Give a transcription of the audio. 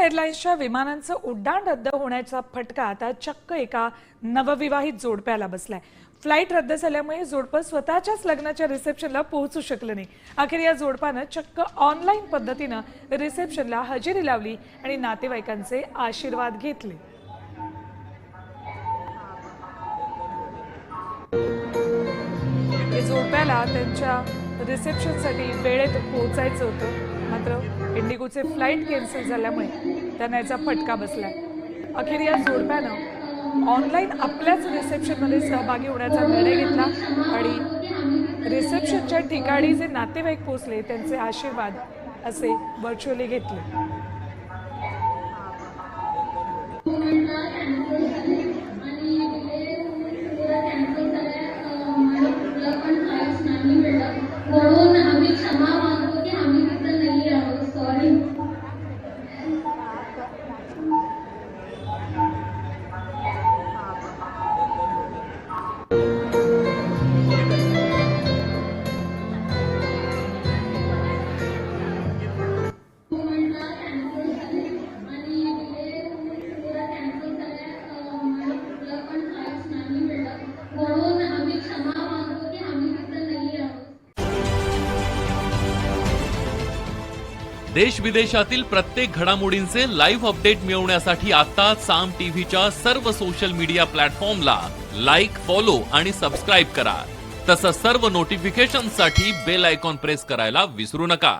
एअरलाइन्सच्या विमानांचं उड्डाण रद्द होण्याचा फटका आता चक्क एका नवविवाहित जोडप्याला बसलाय। फ्लाइट रद्द झाल्यामुळे जोडपं स्वतःच्याच लग्नाच्या रिसेप्शनला पोहोचू शकलं नाही। अखेर या जोडपानं चक्क ऑनलाईन पद्धतीनं रिसेप्शनला हजेरी लावली आणि नातेवाईकांचे आशीर्वाद घेतले। या जोडप्याला त्यांच्या रिसेप्शनसाठी वेळेत पोहोचायचं होतं, मात्र इंडिगोचे फ्लाइट कॅन्सल झाल्यामुळे त्यांना याचा फटका बसलाय। अखेर या जोडप्यानं ऑनलाईन आपल्याच रिसेप्शनमध्ये सहभागी होण्याचा निर्णय घेतला आणि रिसेप्शनच्या ठिकाणी जे नातेवाईक पोहोचले त्यांचे आशीर्वाद असे व्हर्च्युअली घेतले। देश विदेशातील प्रत्येक घडामोडींचे लाईव्ह अपडेट मिळवण्यासाठी आता साम टीव्हीच्या सर्व सोशल मीडिया प्लॅटफॉर्मला लाईक, फॉलो आणि सबस्क्राईब करा। तसंच सर्व नोटिफिकेशनसाठी बेल आयकॉन प्रेस करायला विसरू नका।